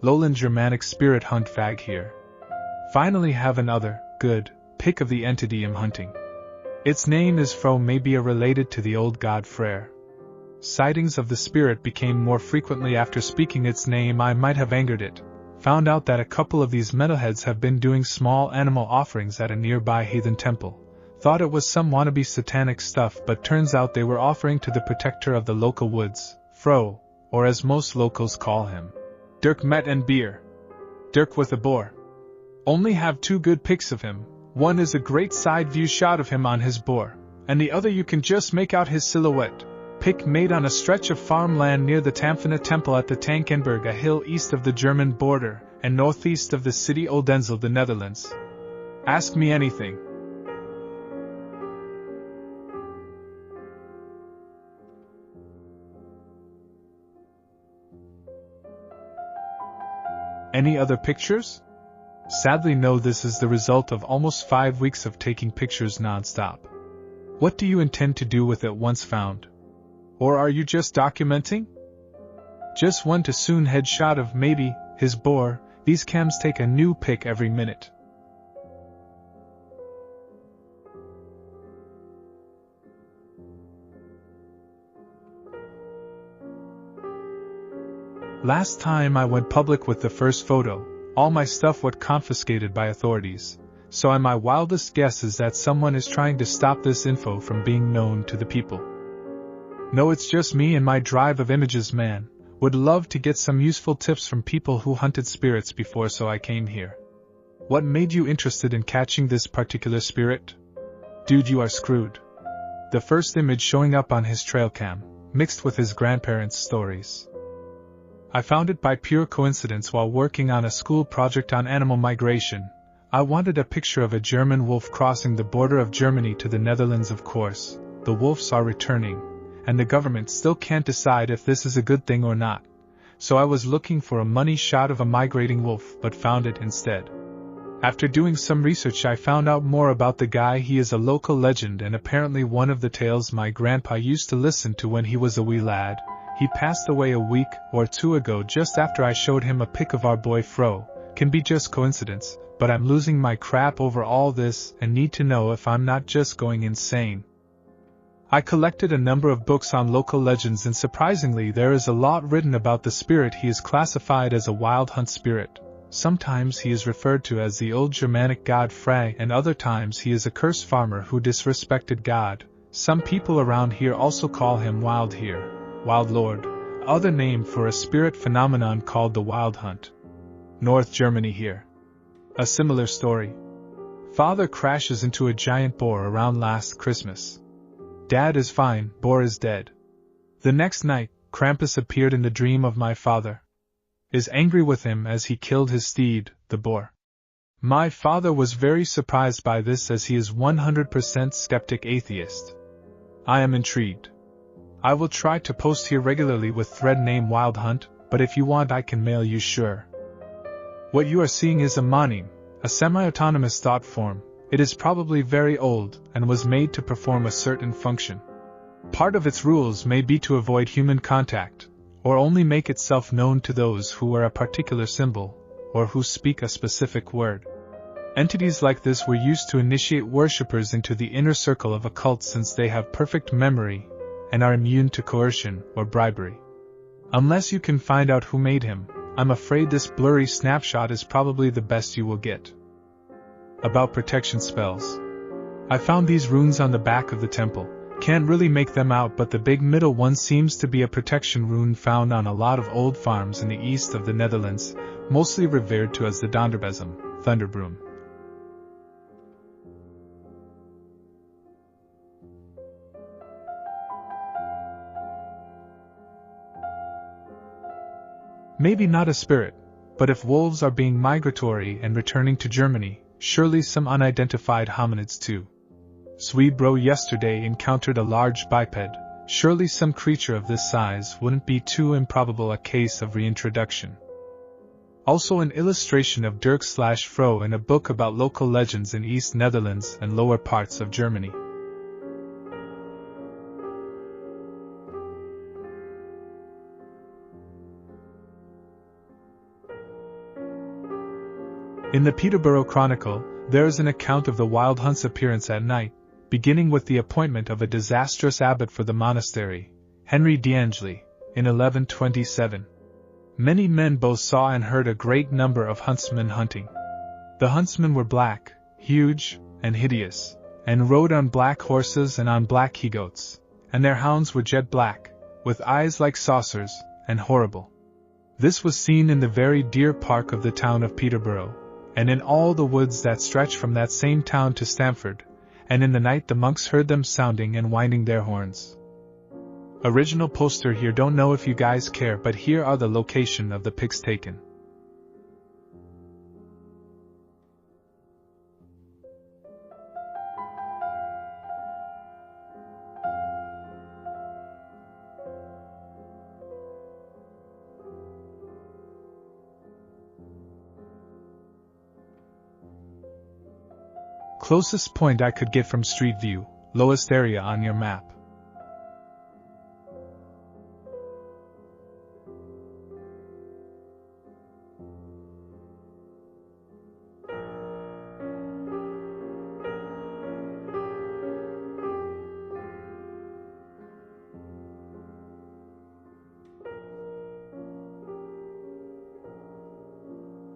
Lowland Germanic spirit hunt fag here. Finally have another, good, pick of the entity I'm hunting. Its name is Fro, may be related to the old god Freyr. Sightings of the spirit became more frequently after speaking its name. I might have angered it. Found out that a couple of these metalheads have been doing small animal offerings at a nearby heathen temple. Thought it was some wannabe satanic stuff, but turns out they were offering to the protector of the local woods, Fro, or as most locals call him, Dirk Met and Beer. Dirk with a boar. Only have two good pics of him. One is a great side view shot of him on his boar, and the other you can just make out his silhouette. Pic made on a stretch of farmland near the Tamfina Temple at the Tankenberg, a hill east of the German border and northeast of the city Odense, the Netherlands. Ask me anything. Any other pictures? Sadly no, this is the result of almost 5 weeks of taking pictures non-stop. What do you intend to do with it once found? Or are you just documenting? Just one to soon headshot of maybe his boar. These cams take a new pic every minute. Last time I went public with the first photo, all my stuff was confiscated by authorities, so my wildest guess is that someone is trying to stop this info from being known to the people. No, it's just me and my drive of images, man. Would love to get some useful tips from people who hunted spirits before, so I came here. What made you interested in catching this particular spirit? Dude, you are screwed. The first image showing up on his trail cam, mixed with his grandparents' stories. I found it by pure coincidence while working on a school project on animal migration. I wanted a picture of a German wolf crossing the border of Germany to the Netherlands. Of course, the wolves are returning, and the government still can't decide if this is a good thing or not. So I was looking for a money shot of a migrating wolf, but found it instead. After doing some research, I found out more about the guy. He is a local legend and apparently one of the tales my grandpa used to listen to when he was a wee lad. He passed away a week or two ago just after I showed him a pic of our boy Fro. Can be just coincidence, but I'm losing my crap over all this and need to know if I'm not just going insane. I collected a number of books on local legends, and surprisingly there is a lot written about the spirit. He is classified as a wild hunt spirit. Sometimes he is referred to as the old Germanic god Frey, and other times he is a cursed farmer who disrespected God. Some people around here also call him Wild here. Wild Lord, other name for a spirit phenomenon called the Wild Hunt. North Germany here. A similar story. Father crashes into a giant boar around last Christmas. Dad is fine, boar is dead. The next night, Krampus appeared in the dream of my father. Is angry with him as he killed his steed, the boar. My father was very surprised by this as he is 100% skeptic atheist. I am intrigued. I will try to post here regularly with thread name Wild Hunt, but if you want I can mail you, sure. What you are seeing is a monim, a semi-autonomous thought form. It is probably very old and was made to perform a certain function. Part of its rules may be to avoid human contact, or only make itself known to those who wear a particular symbol, or who speak a specific word. Entities like this were used to initiate worshippers into the inner circle of a cult, since they have perfect memory and are immune to coercion or bribery. Unless you can find out who made him, I'm afraid this blurry snapshot is probably the best you will get. About protection spells. I found these runes on the back of the temple. Can't really make them out, but the big middle one seems to be a protection rune found on a lot of old farms in the east of the Netherlands, mostly revered to as the Donderbezem, Thunderbroom. Maybe not a spirit, but if wolves are being migratory and returning to Germany, surely some unidentified hominids too. Swebro yesterday encountered a large biped. Surely some creature of this size wouldn't be too improbable a case of reintroduction. Also an illustration of Dirk/Fro in a book about local legends in East Netherlands and lower parts of Germany. In the Peterborough Chronicle, there is an account of the wild hunt's appearance at night, beginning with the appointment of a disastrous abbot for the monastery, Henry d'Angely, in 1127. Many men both saw and heard a great number of huntsmen hunting. The huntsmen were black, huge, and hideous, and rode on black horses and on black he-goats, and their hounds were jet black, with eyes like saucers, and horrible. This was seen in the very deer park of the town of Peterborough, and in all the woods that stretch from that same town to Stamford, and in the night the monks heard them sounding and winding their horns. Original poster here. Don't know if you guys care, but here are the location of the pics taken. Closest point I could get from street view, lowest area on your map.